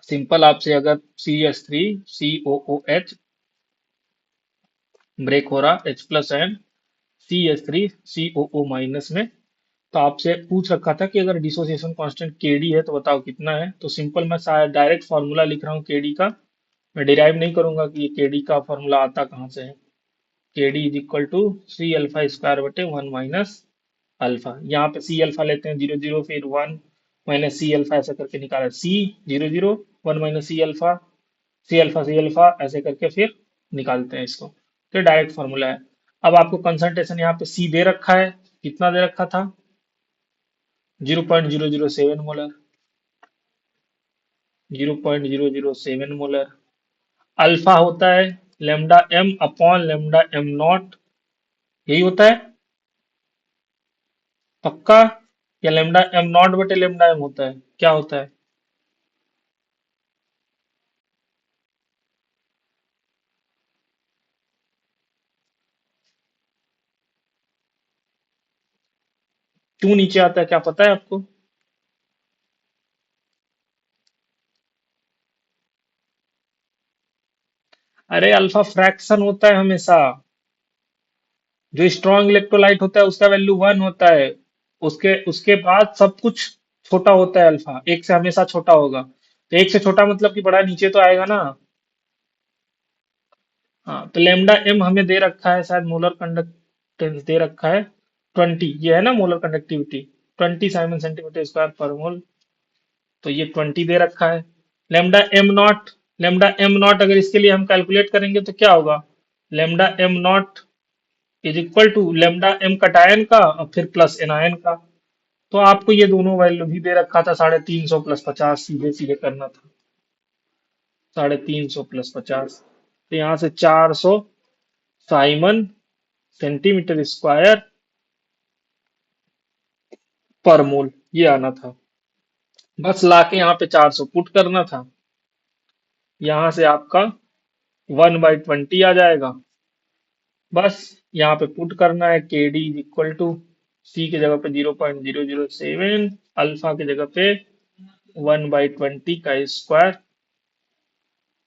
सिंपल, आपसे अगर CH3COOH ब्रेक हो रहा H+N CH3COO माइनस में, तो आपसे पूछ रखा था कि अगर डिसोसिएशन कांस्टेंट केडी है तो बताओ कितना है। तो सिंपल, मैं डायरेक्ट फॉर्मूला लिख रहा हूँ केडी का। मैं डिराइव नहीं करूंगा कि ये केडी का फॉर्मूला आता कहाँ से है। KD is equal to C α² बटे 1 माइनस अल्फा। यहाँ पे C अल्फा लेते हैं 0 0, फिर 1 माइनस C अल्फा, ऐसा करके निकाला C 0 0, 1 माइनस C अल्फा ऐसे करके फिर निकालते हैं इसको। तो डायरेक्ट फॉर्मूला है। अब आपको कंसंट्रेशन यहाँ पे C दे रखा है। कितना दे रखा था? 0.007 मोलर। 0.007 मोलर। अल्फा होता है λm/λm0। यही होता है पक्का? या λm0/λm होता है, क्या होता है? क्यों नीचे आता है, क्या पता है आपको? अरे अल्फा फ्रैक्शन होता है हमेशा। जो स्ट्रॉन्ग इलेक्ट्रोलाइट होता है उसका वैल्यू 1 होता है। उसके उसके बाद सब कुछ छोटा होता है। अल्फा एक से हमेशा छोटा होगा, तो एक से छोटा मतलब कि बड़ा नीचे तो आएगा ना। हाँ, तो λm हमें दे रखा है, शायद मोलर कंडक्टेंस दे रखा है 20। ये है ना molar conductivity, 20 Simon centimetre square पर मोल। तो ये 20 दे रखा है। λm0, λm0 अगर इसके लिए हम कैलकुलेट करेंगे तो क्या होगा? λm0 is equal to λm cation का और फिर प्लस एनायन का। तो आपको ये दोनों वैल्यू भी दे रखा था, 350 प्लस 50, सीधे सीधे करना था। 350 प्लस 50, तो यहाँ से 400 साइमन सेंटीमीटर स्क्वायर पर मोल, ये आना था। बस लाके यहाँ पे 400 पुट करना था। यहाँ से आपका 1/20 आ जाएगा। बस यहाँ पे पुट करना है। के डी इज इक्वल टू सी की जगह पे 0.007, अल्फा की जगह पे 1/20 का स्क्वायर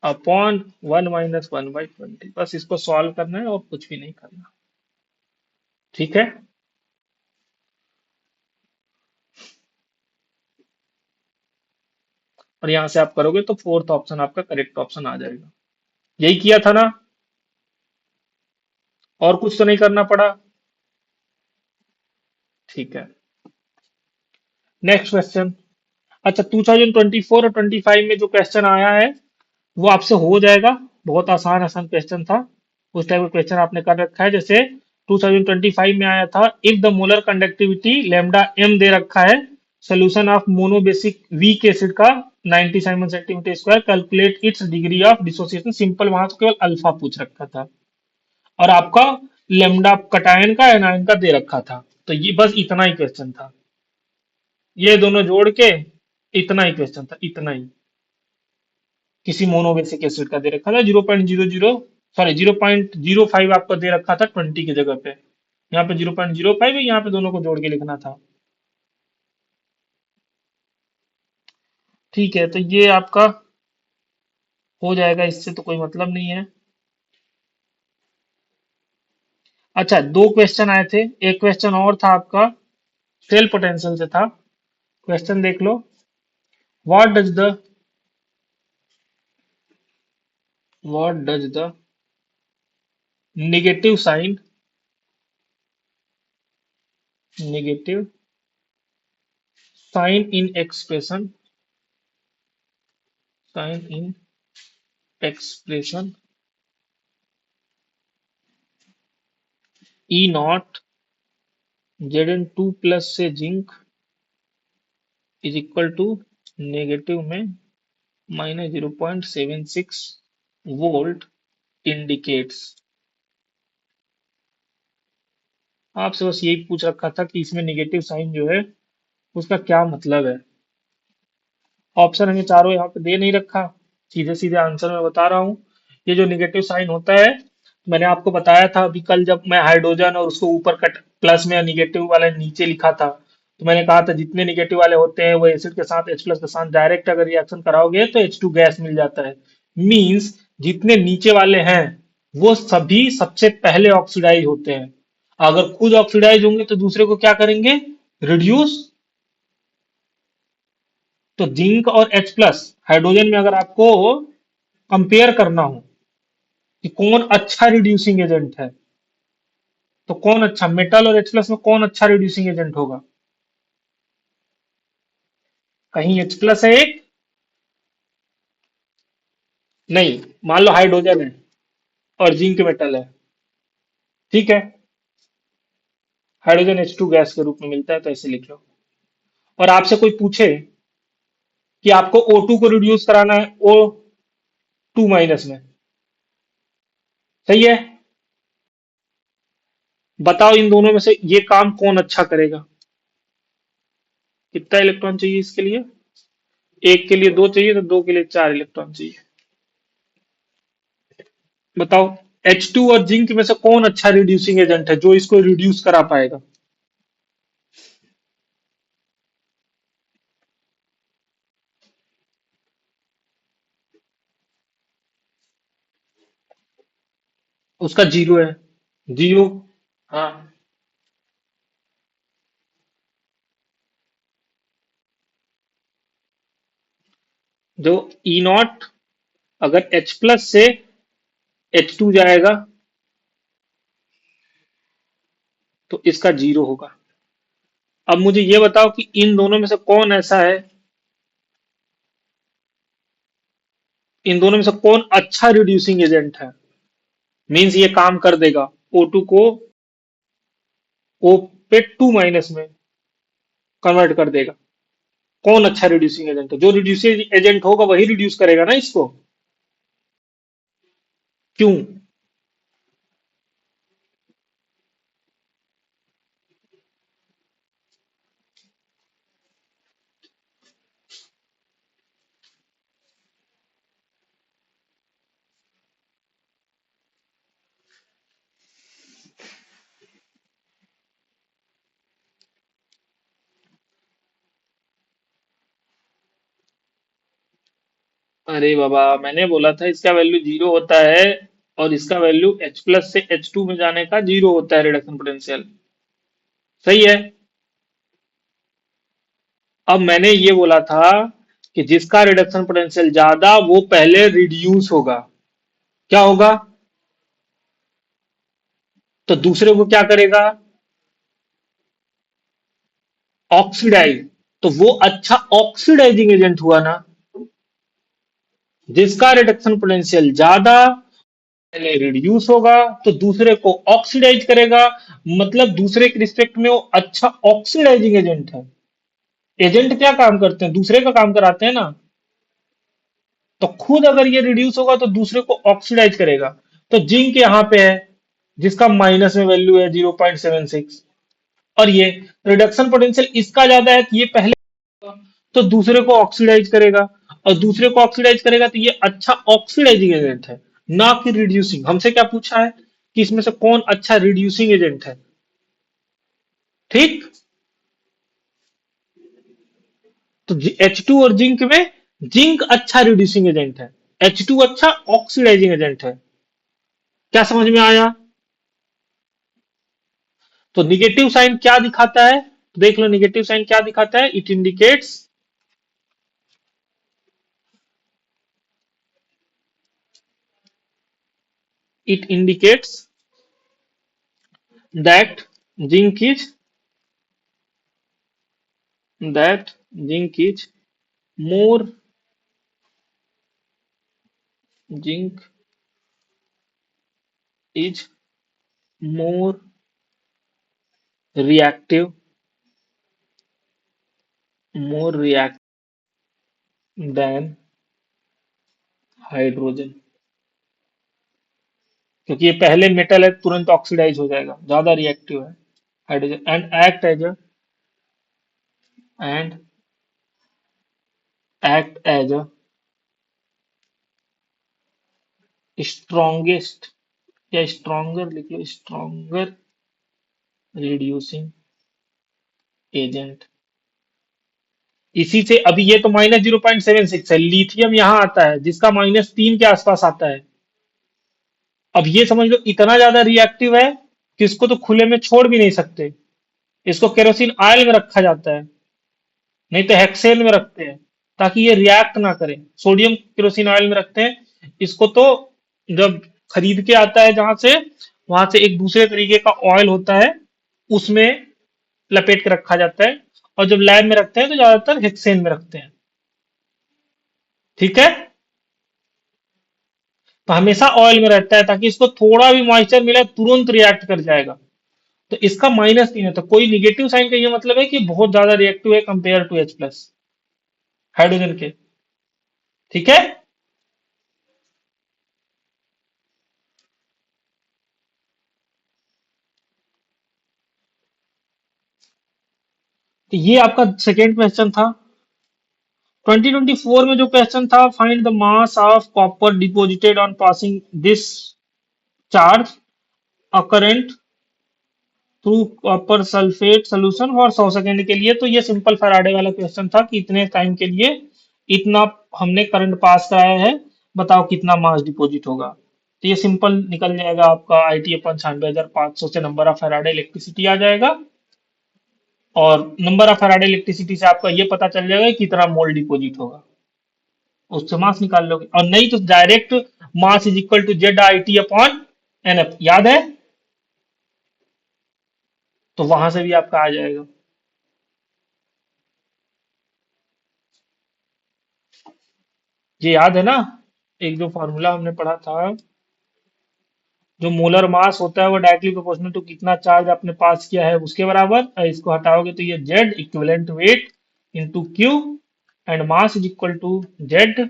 अपॉन 1 - 1/20। बस इसको सॉल्व करना है और कुछ भी नहीं करना। ठीक है। और यहाँ से आप करोगे तो फोर्थ ऑप्शन आपका करेक्ट ऑप्शन आ जाएगा। यही किया था ना? और कुछ तो नहीं करना पड़ा? ठीक है। Next question. अच्छा, 2024 और 25 में जो क्वेश्चन आया है वो आपसे हो जाएगा। बहुत आसान आसान क्वेश्चन था। उस टाइप का क्वेश्चन आपने कर रखा है। जैसे 2025 में आया था, if the molar conductivity lambda M दे रखा है, solution of monobasic weak acid का 90 siemens centimetre square, calculate its degree of dissociation. Simple, वहां तो केवल अल्फा पूछ रखा था और आपका लेमडा कटायन का एनायन का दे रखा था। तो ये बस इतना ही क्वेश्चन था। ये दोनों जोड़ के इतना ही क्वेश्चन था, इतना ही। किसी मोनोबेसिक एसिड का दे रखा था 0.00, सॉरी 0.05 आपको दे रखा था 20 की जगह पे। यहाँ पे 0.05 है, यहाँ पे दोनों को जोड़ के लिखना था। ठीक है, तो ये आपका हो जाएगा, इससे तो कोई मतलब नहीं है। अच्छा, दो क्वेश्चन आए थे। एक क्वेश्चन और था आपका, सेल पोटेंशियल से था। क्वेश्चन देख लो। What does the what does the negative sign negative sign in expression sign in expression E naught Zn2 plus से zinc is equal to negative में -0.76 वोल्ट इंडिकेट्स। आपसे बस यही पूछ रखा था कि इसमें नेगेटिव साइन जो है उसका क्या मतलब है। ऑप्शन हमें चारों यहाँ पे दे नहीं रखा, सीधे सीधे आंसर मैं बता रहा हूँ। ये जो निगेटिव साइन होता है, मैंने आपको बताया था अभी कल जब मैं हाइड्रोजन और उसको ऊपर कट प्लस में निगेटिव वाला नीचे लिखा था, तो मैंने कहा था जितने निगेटिव वाले होते हैं वो एसिड के साथ H प्लस के साथ डायरेक्ट अगर रिएक्शन कराओगे तो H2 गैस मिल जाता है। मींस जितने नीचे वाले हैं वो सभी सबसे पहले ऑक्सीडाइज होते हैं। अगर खुद ऑक्सीडाइज होंगे तो दूसरे को क्या करेंगे, रिड्यूस। तो जिंक और H प्लस हाइड्रोजन में अगर आपको कंपेयर करना हो कि कौन अच्छा रिड्यूसिंग एजेंट है, तो कौन अच्छा, मेटल और H प्लस में कौन अच्छा रिड्यूसिंग एजेंट होगा? कहीं H प्लस है एक, नहीं, मान लो हाइड्रोजन है और जिंक मेटल है, ठीक है, हाइड्रोजन H2 गैस के रूप में मिलता है तो ऐसे लिख लो। और आपसे कोई पूछे कि आपको O2 को रिड्यूस कराना है O2 माइनस में, सही है, बताओ इन दोनों में से ये काम कौन अच्छा करेगा? कितना इलेक्ट्रॉन चाहिए इसके लिए? एक के लिए दो चाहिए तो दो के लिए चार इलेक्ट्रॉन चाहिए। बताओ, H2 और जिंक में से कौन अच्छा रिड्यूसिंग एजेंट है जो इसको रिड्यूस करा पाएगा? उसका जीरो है, जीरो। हाँ, जो ई नॉट अगर H प्लस से H2 जाएगा तो इसका जीरो होगा। अब मुझे ये बताओ कि इन दोनों में से कौन ऐसा है, इन दोनों में से कौन अच्छा रिड्यूसिंग एजेंट है, मींस ये काम कर देगा O2 को O पे 2 माइनस में कन्वर्ट कर देगा। कौन अच्छा रिड्यूसिंग एजेंट है? जो रिड्यूसिंग एजेंट होगा वही रिड्यूस करेगा ना इसको। क्यों? अरे बाबा, मैंने बोला था इसका वैल्यू जीरो होता है और इसका वैल्यू H प्लस से H2 में जाने का जीरो होता है रिडक्शन पोटेंशियल, सही है। अब मैंने ये बोला था कि जिसका रिडक्शन पोटेंशियल ज्यादा वो पहले रिड्यूस होगा, क्या होगा, तो दूसरे को क्या करेगा, ऑक्सीडाइज। तो वो अच्छा ऑक्सीडाइजिंग एजेंट हुआ ना, जिसका रिडक्शन पोटेंशियल ज्यादा पहले रिड्यूस होगा तो दूसरे को ऑक्सीडाइज करेगा, मतलब दूसरे के रिस्पेक्ट में वो अच्छा ऑक्सीडाइजिंग एजेंट है। एजेंट क्या काम करते हैं, दूसरे का काम कराते हैं ना। तो खुद अगर ये रिड्यूस होगा तो दूसरे को ऑक्सीडाइज करेगा। तो जिंक यहाँ पे है जिसका माइनस में वैल्यू है 0.76, और ये रिडक्शन पोटेंशियल इसका ज्यादा है कि ये पहले तो दूसरे को ऑक्सीडाइज करेगा, और दूसरे को ऑक्सीडाइज करेगा तो ये अच्छा ऑक्सीडाइजिंग एजेंट है, ना कि रिड्यूसिंग। हमसे क्या पूछा है कि इसमें से कौन अच्छा रिड्यूसिंग एजेंट है, ठीक। तो H2 और जिंक में जिंक अच्छा रिड्यूसिंग एजेंट है, H2 अच्छा ऑक्सीडाइजिंग एजेंट है। क्या समझ में आया? तो निगेटिव साइन क्या दिखाता है, देख लो निगेटिव साइन क्या दिखाता है, it indicates that zinc is that zinc is more zinc is more reactive, more react than hydrogen, क्योंकि ये पहले मेटल है, तुरंत ऑक्सीडाइज हो जाएगा, ज्यादा रिएक्टिव है hydrogen, and act as a strongest, या स्ट्रॉन्गर लिख लो, स्ट्रॉन्गर रिड्यूसिंग एजेंट। इसी से अभी ये तो -0.76 है, लिथियम यहाँ आता है जिसका -3 के आसपास आता है। अब ये समझ लो इतना ज्यादा रिएक्टिव है कि इसको तो खुले में छोड़ भी नहीं सकते, इसको केरोसिन ऑयल में रखा जाता है, नहीं तो हेक्सेन में रखते हैं ताकि ये रिएक्ट ना करे। सोडियम केरोसिन ऑयल में रखते हैं इसको, तो जब खरीद के आता है जहां से, वहां से एक दूसरे तरीके का ऑयल होता है, उसमें लपेट के रखा जाता है, और जब लैब में रखते हैं तो ज्यादातर हेक्सेन में रखते हैं। ठीक है, तो हमेशा ऑयल में रहता है ताकि इसको थोड़ा भी मॉइस्चर मिला तुरंत रिएक्ट कर जाएगा। तो इसका -3 है, तो कोई निगेटिव साइन का ये मतलब है कि बहुत ज्यादा रिएक्टिव है कंपेयर टू H+ हाइड्रोजन के। ठीक है, तो ये आपका सेकेंड क्वेश्चन था। 2024 में जो क्वेश्चन था, find the mass of copper deposited on passing this charge a current through copper sulphate solution for 100 second के लिए। तो ये सिंपल फैराडे वाला क्वेश्चन था कि इतने टाइम के लिए इतना हमने करंट पास कराया है, बताओ कितना मास डिपॉजिट होगा। तो ये सिंपल निकल जाएगा आपका, IT अपन 96,500 से नंबर ऑफ फैराडे इलेक्ट्रिसिटी आ जाएगा, और नंबर ऑफ फैराडे इलेक्ट्रिसिटी से आपका ये पता चल जाएगा कि कितना मोल डिपॉजिट होगा, उससे मास निकाल लोगे। और नहीं तो direct mass is equal to ZIT/NF, याद है, तो वहां से भी आपका आ जाएगा। ये याद है ना, एक जो फॉर्मूला हमने पढ़ा था, जो मोलर मास होता है वो डायरेक्टली प्रोपोर्शनल टू कितना चार्ज आपने पास किया है उसके बराबर, और इसको हटाओगे तो ये Z equivalent weight into Q, and mass is equal to Z,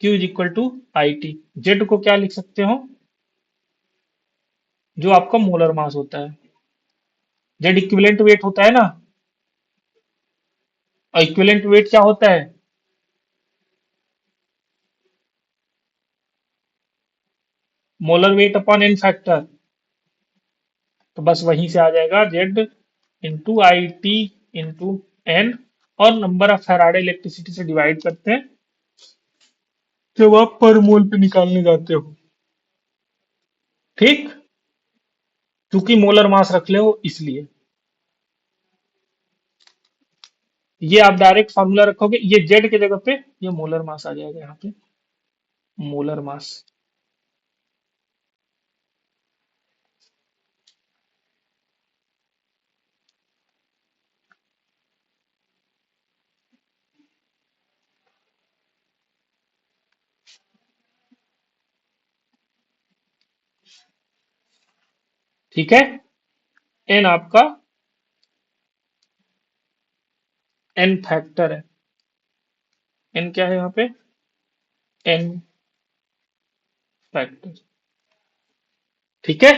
Q is equal to IT। Z को क्या लिख सकते हो, जो आपका मोलर मास होता है, जेड इक्विवेलेंट वेट होता है ना, और इक्विवेलेंट वेट क्या होता है, molar weight upon n factor. तो बस वहीं से आ जाएगा Z into IT into n, और नंबर ऑफ फैराडे इलेक्ट्रिसिटी से डिवाइड करते हैं जब आप पर मोल पे निकालने जाते हो। ठीक, क्योंकि मोलर मास रख ले हो इसलिए। ये आप डायरेक्ट फार्मूला रखोगे, ये जेड की जगह पे ये मोलर मास आ जाएगा यहाँ पे, मोलर मास। ठीक है, एन आपका एन फैक्टर है, एन क्या है यहाँ पे, एन फैक्टर। ठीक है,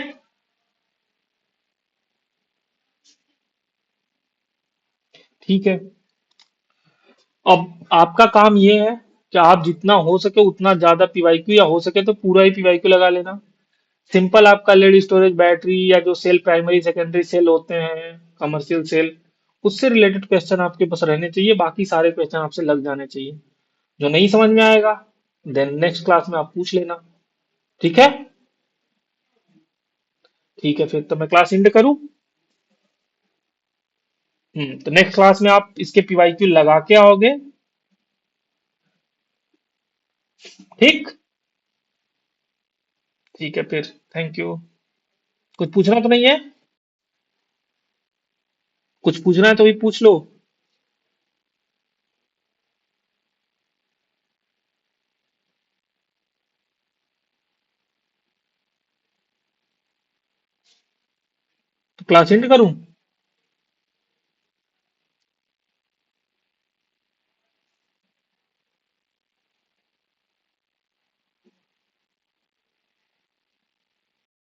ठीक है। अब आपका काम ये है कि आप जितना हो सके उतना ज्यादा PYQ, या हो सके तो पूरा ही PYQ लगा लेना। सिंपल आपका लेड स्टोरेज बैटरी, या जो सेल प्राइमरी सेकेंडरी सेल होते हैं, कमर्शियल सेल, उससे रिलेटेड क्वेश्चन आपके पास रहने चाहिए, बाकी सारे क्वेश्चन आपसे लग जाने चाहिए। जो नहीं समझ में आएगा देन नेक्स्ट क्लास में आप पूछ लेना। ठीक है, ठीक है, फिर तो मैं क्लास एंड करूं। तो नेक्स्ट क्लास में आप इसके PYQ लगा के आओगे। ठीक, ठीक है फिर, थैंक यू। कुछ पूछना तो नहीं है, कुछ पूछना है तो भी पूछ लो। तो क्लास एंड करूं।